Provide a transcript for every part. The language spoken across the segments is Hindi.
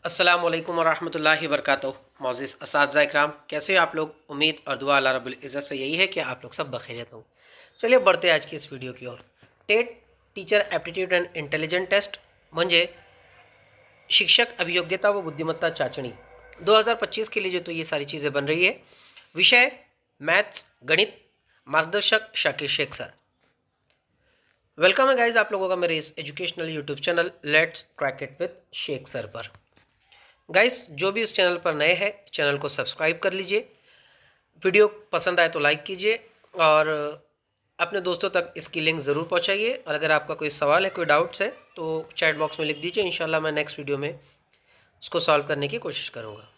अस्सलाम वालेकुम वरहमतुल्लाहि वबरकातुहू। मोअज़्ज़िज़ असातिज़ा इकराम, कैसे हो आप लोग। उम्मीद और दुआ अल्लाह रब्बुल इज़्ज़त से यही है कि आप लोग सब बखैरियत हों। चलिए बढ़ते हैं आज की इस वीडियो की ओर। TET teacher aptitude and intelligent test म्हणजे शिक्षक अभियोग्यता व बुद्धिमत्ता चाचणी 2025 के लिए जो तो ये सारी चीज़ें बन रही है। विषय मैथ्स गणित, मार्गदर्शक शाकिर शेख सर। वेलकम है गाइज आप लोगों का मेरे इस educational YouTube channel let's crack it with Sheikh sir पर। गाइस जो भी इस चैनल पर नए हैं चैनल को सब्सक्राइब कर लीजिए, वीडियो पसंद आए तो लाइक कीजिए और अपने दोस्तों तक इसकी लिंक ज़रूर पहुंचाइए। और अगर आपका कोई सवाल है, कोई डाउट्स है तो चैट बॉक्स में लिख दीजिए, इंशाल्लाह मैं नेक्स्ट वीडियो में उसको सॉल्व करने की कोशिश करूँगा।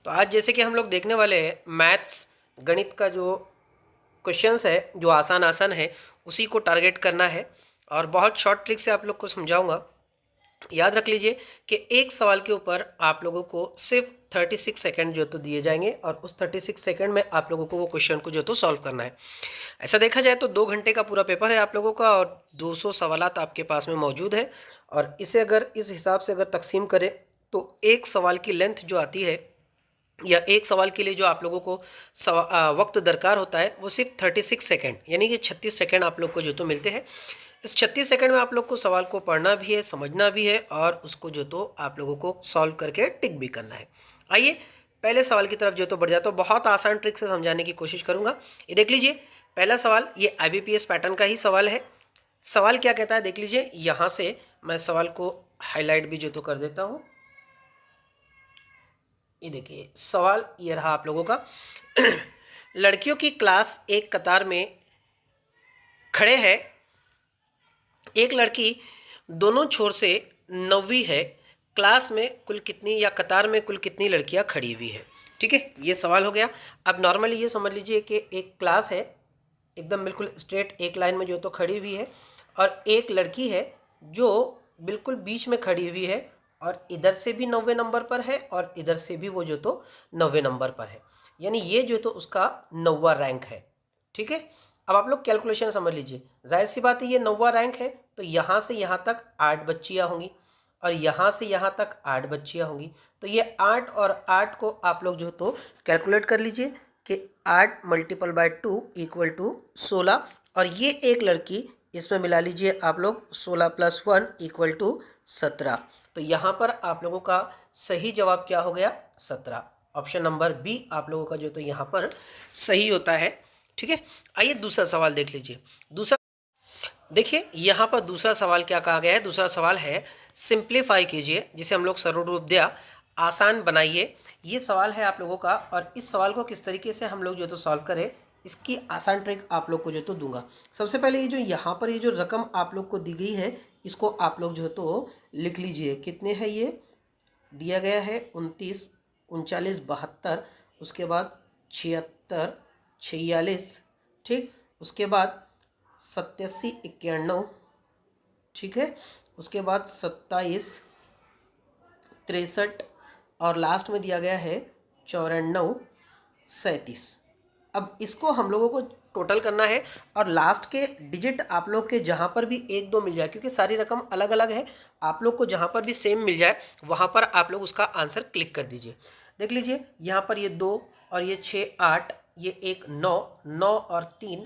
तो आज जैसे कि हम लोग देखने वाले हैं मैथ्स गणित का जो क्वेश्चंस है, जो आसान आसान है उसी को टारगेट करना है और बहुत शॉर्ट ट्रिक से आप लोग को समझाऊँगा। याद रख लीजिए कि एक सवाल के ऊपर आप लोगों को सिर्फ 36 सेकंड जो तो दिए जाएंगे और उस 36 सेकंड में आप लोगों को वो क्वेश्चन को जो तो सॉल्व करना है। ऐसा देखा जाए तो 2 घंटे का पूरा पेपर है आप लोगों का और 200 सवालात आपके पास में मौजूद है। और इसे अगर इस हिसाब से अगर तकसीम करें तो एक सवाल की लेंथ जो आती है या एक सवाल के लिए जो आप लोगों को वक्त दरकार होता है वो सिर्फ 36 सेकंड यानी कि 36 सेकंड आप लोग को जो तो मिलते हैं। इस 36 सेकंड में आप लोग को सवाल को पढ़ना भी है, समझना भी है और उसको जो तो आप लोगों को सॉल्व करके टिक भी करना है। आइए पहले सवाल की तरफ जो तो बढ़ जाता हूँ। बहुत आसान ट्रिक से समझाने की कोशिश करूँगा। ये देख लीजिए पहला सवाल, ये IBPS पैटर्न का ही सवाल है। सवाल क्या कहता है देख लीजिए, यहाँ से मैं सवाल को हाईलाइट भी जो तो कर देता हूँ। ये देखिए सवाल ये रहा आप लोगों का। लड़कियों की क्लास एक कतार में खड़े हैं, एक लड़की दोनों छोर से 9वीं है, क्लास में कुल कितनी या कतार में कुल कितनी लड़कियां खड़ी हुई है। ठीक है, ये सवाल हो गया। अब नॉर्मली ये समझ लीजिए कि एक क्लास है एकदम बिल्कुल स्ट्रेट एक लाइन में जो तो खड़ी हुई है और एक लड़की है जो बिल्कुल बीच में खड़ी हुई है और इधर से भी 90वें नंबर पर है और इधर से भी वो जो तो 90वें नंबर पर है, यानी ये जो तो उसका 9वां रैंक है। ठीक है, अब आप लोग कैलकुलेशन समझ लीजिए। जाहिर सी बात है ये 9वां रैंक है तो यहाँ से यहाँ तक 8 बच्चियाँ होंगी और यहाँ से यहाँ तक 8 बच्चियाँ होंगी। तो ये 8 और 8 को आप लोग जो तो कैलकुलेट कर लीजिए कि 8 × 2 = 16 और ये एक लड़की इसमें मिला लीजिए आप लोग 16 + 1 = 17। तो यहाँ पर आप लोगों का सही जवाब क्या हो गया, 17। ऑप्शन नंबर बी आप लोगों का जो तो यहाँ पर सही होता है। ठीक है, आइए दूसरा सवाल देख लीजिए। दूसरा देखिए यहाँ पर दूसरा सवाल क्या कहा गया है। दूसरा सवाल है सिंप्लीफाई कीजिए, जिसे हम लोग सरल रूप दिया, आसान बनाइए। ये सवाल है आप लोगों का और इस सवाल को किस तरीके से हम लोग जो तो सॉल्व करें इसकी आसान ट्रिक आप लोग को जो तो दूंगा। सबसे पहले ये जो यहाँ पर ये जो रकम आप लोग को दी गई है इसको आप लोग जो तो लिख लीजिए। कितने हैं ये दिया गया है, 29, 39, 72, उसके बाद 76, 46, ठीक, उसके बाद 87, 91, ठीक है, उसके बाद 27, 63 और लास्ट में दिया गया है 94, 37। अब इसको हम लोगों को टोटल करना है और लास्ट के डिजिट आप लोग के जहाँ पर भी 1 2 मिल जाए, क्योंकि सारी रकम अलग अलग है, आप लोग को जहाँ पर भी सेम मिल जाए वहाँ पर आप लोग उसका आंसर क्लिक कर दीजिए। देख लीजिए यहाँ पर ये 2 और ये 6 8, ये 1 9, 9 और 3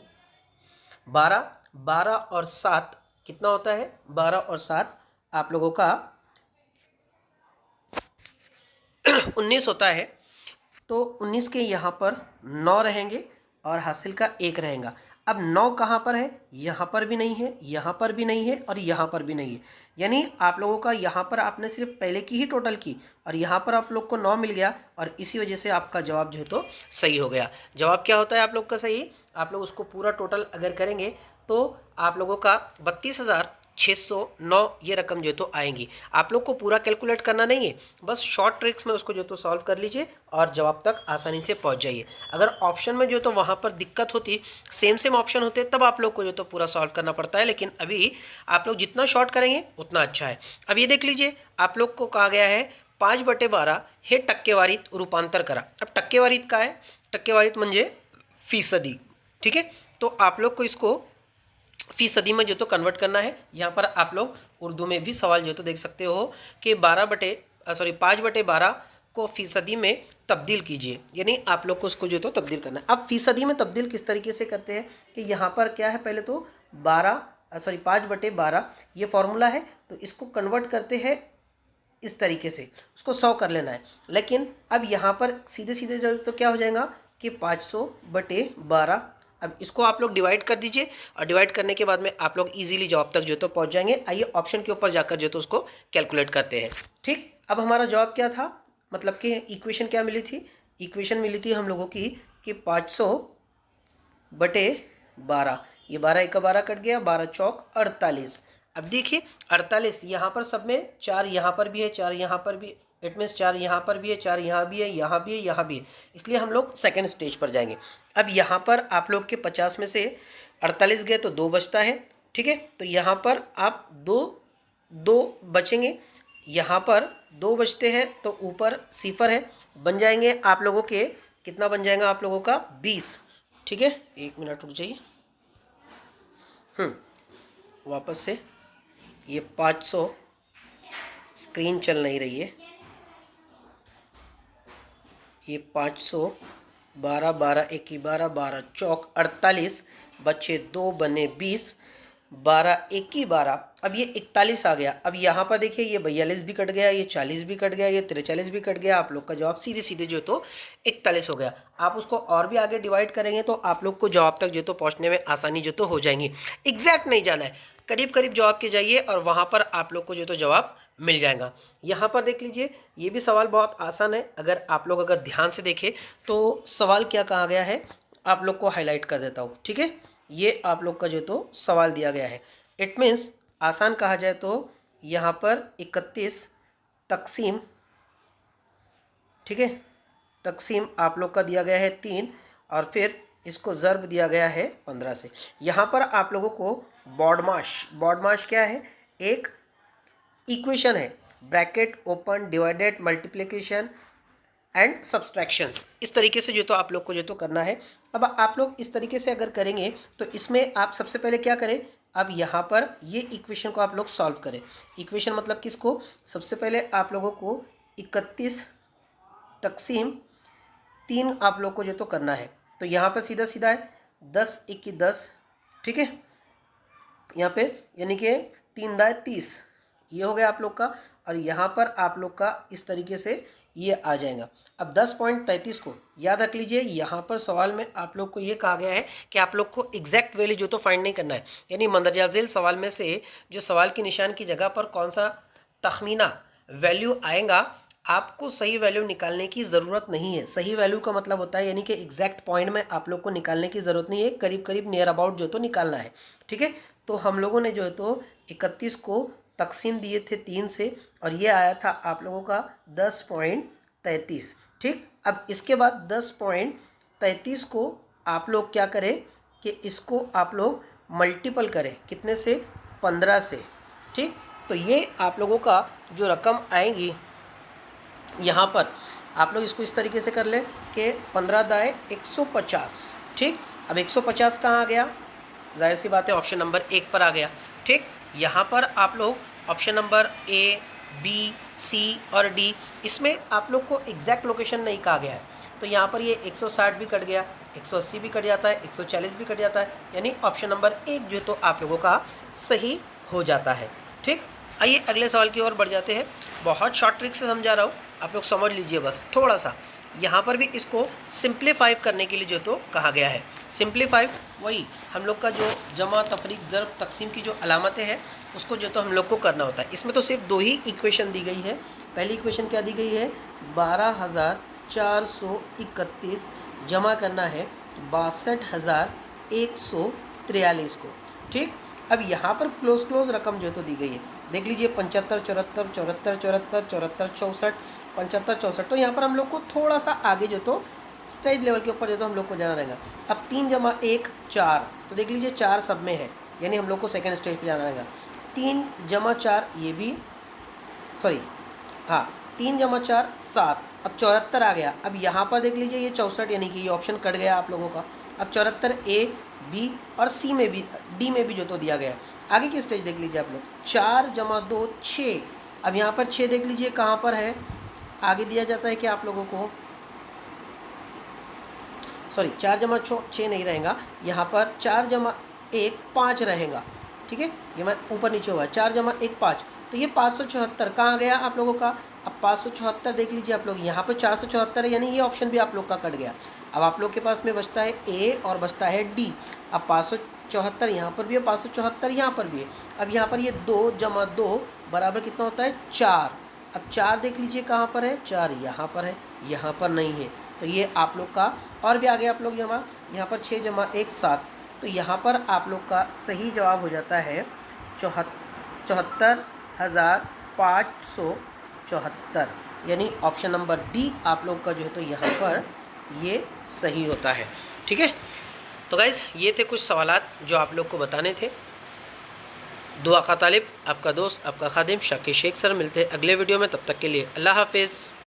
12, 12 और 7 कितना होता है, 12 और 7 आप लोगों का 19 होता है। तो 19 के यहाँ पर 9 रहेंगे और हासिल का 1 रहेगा। अब 9 कहाँ पर है, यहाँ पर भी नहीं है, यहाँ पर भी नहीं है और यहाँ पर भी नहीं है, यानी आप लोगों का यहाँ पर आपने सिर्फ पहले की ही टोटल की और यहाँ पर आप लोग को 9 मिल गया और इसी वजह से आपका जवाब जो है तो सही हो गया। जवाब क्या होता है आप लोग का सही, आप लोग उसको पूरा टोटल अगर करेंगे तो आप लोगों का 32,609 ये रकम जो तो आएंगी। आप लोग को पूरा कैलकुलेट करना नहीं है, बस शॉर्ट ट्रिक्स में उसको जो तो सॉल्व कर लीजिए और जवाब तक आसानी से पहुंच जाइए। अगर ऑप्शन में जो तो वहाँ पर दिक्कत होती, सेम ऑप्शन होते, तब आप लोग को जो तो पूरा सॉल्व करना पड़ता है, लेकिन अभी आप लोग जितना शॉर्ट करेंगे उतना अच्छा है। अब ये देख लीजिए आप लोग को कहा गया है 5/12 हे टक्केवारीत रूपांतर करा। अब टक्केवारीत का है, टक्केवारीत म्हणजे फीसदी। ठीक है, तो आप लोग को इसको फीसदी में जो तो कन्वर्ट करना है। यहाँ पर आप लोग उर्दू में भी सवाल जो तो देख सकते हो कि 5/12 को फीसदी में तब्दील कीजिए, यानी आप लोग को उसको जो तो तब्दील करना है। अब फीसदी में तब्दील किस तरीके से करते हैं कि यहाँ पर क्या है, पहले तो 5/12 ये फॉर्मूला है, तो इसको कन्वर्ट करते हैं इस तरीके से, उसको 100 कर लेना है। लेकिन अब यहाँ पर सीधे सीधे तो क्या हो जाएगा कि 500/12। अब इसको आप लोग डिवाइड कर दीजिए, और डिवाइड करने के बाद में आप लोग इजीली जवाब तक जो तो पहुँच जाएंगे। आइए ऑप्शन के ऊपर जाकर जो तो उसको कैलकुलेट करते हैं। ठीक, अब हमारा जवाब क्या था, मतलब कि इक्वेशन क्या मिली थी, इक्वेशन मिली थी हम लोगों की कि 500/12, ये 12 1 12 कट गया, 12 चौक 48। अब देखिए 48 यहाँ पर सब में 4 यहाँ पर भी है, 4 यहाँ पर भी, इट मीन्स 4 यहाँ पर भी है, 4 यहाँ भी है, यहाँ भी है, यहाँ भी है, इसलिए हम लोग सेकेंड स्टेज पर जाएंगे। अब यहाँ पर आप लोग के 50 में से 48 गए तो 2 बचता है। ठीक है, तो यहाँ पर आप दो बचेंगे, यहाँ पर 2 बचते हैं, तो ऊपर सिफर है, बन जाएंगे आप लोगों के, कितना बन जाएगा आप लोगों का 20। ठीक है, 1 मिनट रुक जाइए, वापस से ये 500 स्क्रीन चल नहीं रही है, ये 500 12 12 1 12 12 चौक 48 बच्चे 2 बने 20, 12 1 12, अब ये 41 आ गया। अब यहाँ पर देखिए ये 42 भी कट गया, ये 40 भी कट गया, ये 43 भी कट गया, आप लोग का जवाब सीधे सीधे जो तो 41 हो गया। आप उसको और भी आगे डिवाइड करेंगे तो आप लोग को जवाब तक जो तो पहुँचने में आसानी जो तो हो जाएंगी। एग्जैक्ट नहीं जाना है, करीब करीब जवाब के जाइए और वहाँ पर आप लोग को जो तो जवाब मिल जाएगा। यहाँ पर देख लीजिए, ये भी सवाल बहुत आसान है, अगर ध्यान से देखें तो सवाल क्या कहा गया है, आप लोग को हाईलाइट कर देता हूँ। ठीक है, ये आप लोग का जो तो सवाल दिया गया है, इट मीन्स आसान कहा जाए तो यहाँ पर 31 तकसीम, ठीक है, तकसीम आप लोग का दिया गया है 3, और फिर इसको ज़र्ब दिया गया है 15 से। यहाँ पर आप लोगों को बॉडमाश क्या है, एक इक्वेशन है, bracket open, divided, multiplication and subtractions, इस तरीके से जो तो आप लोग को जो तो करना है। अब आप लोग इस तरीके से अगर करेंगे तो इसमें आप सबसे पहले क्या करें, अब यहाँ पर ये इक्वेशन को आप लोग सॉल्व करें। इक्वेशन मतलब किसको, सबसे पहले आप लोगों को 31 तकसीम 3 आप लोग को जो तो करना है, तो यहाँ पर सीधा सीधा है 10 1 10, ठीक है, यहाँ पे यानी कि 3 दाए 30, ये हो गया आप लोग का, और यहाँ पर आप लोग का इस तरीके से ये आ जाएगा। अब 10.33 को याद रख लीजिए, यहाँ पर सवाल में आप लोग को ये कहा गया है कि आप लोग को एग्जैक्ट वैल्यू जो तो फाइंड नहीं करना है, यानी मंदरजा झेल सवाल में से जो सवाल के निशान की जगह पर कौन सा तखमीना वैल्यू आएगा, आपको सही वैल्यू निकालने की ज़रूरत नहीं है। सही वैल्यू का मतलब होता है यानी कि एग्जैक्ट पॉइंट में आप लोग को निकालने की ज़रूरत नहीं है, करीब करीब नियर अबाउट जो तो निकालना है। ठीक है, तो हम लोगों ने जो है तो 31 को तकसीम दिए थे 3 से, और ये आया था आप लोगों का 10.33। ठीक, अब इसके बाद 10.33 को आप लोग क्या करें कि इसको आप लोग मल्टीपल करें, कितने से, 15 से। ठीक, तो ये आप लोगों का जो रकम आएगी यहाँ पर, आप लोग इसको इस तरीके से कर लें कि 15 दाए 150। ठीक, अब 150 कहाँ आ गया, जाहिर सी बात है ऑप्शन नंबर 1 पर आ गया। ठीक, यहाँ पर आप लोग ऑप्शन नंबर ए, बी, सी और डी, इसमें आप लोग को एग्जैक्ट लोकेशन नहीं कहा गया है, तो यहाँ पर ये 160 भी कट गया, 180 भी कट जाता है, 140 भी कट जाता है, यानी ऑप्शन नंबर 1 जो तो आप लोगों का सही हो जाता है। ठीक, आइए अगले सवाल की ओर बढ़ जाते हैं। बहुत शॉर्ट ट्रिक से समझा रहा हूँ, आप लोग समझ लीजिए बस थोड़ा सा। यहाँ पर भी इसको सिंप्लीफाई करने के लिए जो तो कहा गया है। सिंप्लीफाई वही हम लोग का जो जमा, तफरीक, ज़र्ब, तकसीम की जो अलामतें हैं उसको जो तो हम लोग को करना होता है। इसमें तो सिर्फ 2 ही इक्वेशन दी गई है। पहली इक्वेशन क्या दी गई है, 12,431 जमा करना है 62,143 को। ठीक, अब यहाँ पर क्लोज रकम जो तो दी गई है, देख लीजिए 75 74 74 74 74 64 75 64, तो यहाँ पर हम लोग को थोड़ा सा आगे जो तो स्टेज लेवल के ऊपर जो तो हम लोग को जाना रहेगा। अब 3 जमा 1 4, तो देख लीजिए 4 सब में है, यानी हम लोग को सेकेंड स्टेज पे जाना रहेगा। 3 जमा 4 ये भी, सॉरी हाँ 3 जमा 4 7, अब 74 आ गया। अब यहाँ पर देख लीजिए ये 64, यानी कि ये ऑप्शन कट गया आप लोगों का। अब 74 ए, बी और सी में भी, डी में भी जो तो दिया गया है। आगे की स्टेज देख लीजिए आप लोग, 4 जमा 2 6, अब यहाँ पर 6 देख लीजिए कहाँ पर है, आगे दिया जाता है कि आप लोगों को, सॉरी 4 जमा 6 नहीं रहेगा, यहाँ पर 4 जमा 1 5 रहेगा, ठीक है, ये मैं ऊपर नीचे हुआ 4 जमा 1 5, तो ये 574 कहाँ गया आप लोगों का। अब 574 देख लीजिए आप लोग, यहाँ पर 474 है, यानी ये ऑप्शन भी आप लोग का कट गया। अब आप लोग के पास में बचता है ए और बचता है डी। अब 574 यहाँ पर भी है, 574 यहाँ पर भी है। अब यहाँ पर ये 2 जमा 2 बराबर कितना होता है 4। अब 4 देख लीजिए कहाँ पर है, 4 यहाँ पर है, यहाँ पर नहीं है, तो ये आप लोग का और भी आगे आप लोग यहाँ पर 6 जमा 1 7, तो यहाँ पर आप लोग का सही जवाब हो जाता है 74,574, यानी ऑप्शन नंबर डी आप लोग का जो है तो यहाँ पर ये सही होता है। ठीक है, तो गाइज़ ये थे कुछ सवालात जो आप लोग को बताने थे। दुआ का तालिब, आपका दोस्त, आपका खादिम शाकिर शेख सर। मिलते हैं अगले वीडियो में, तब तक के लिए अल्लाह हाफिज़।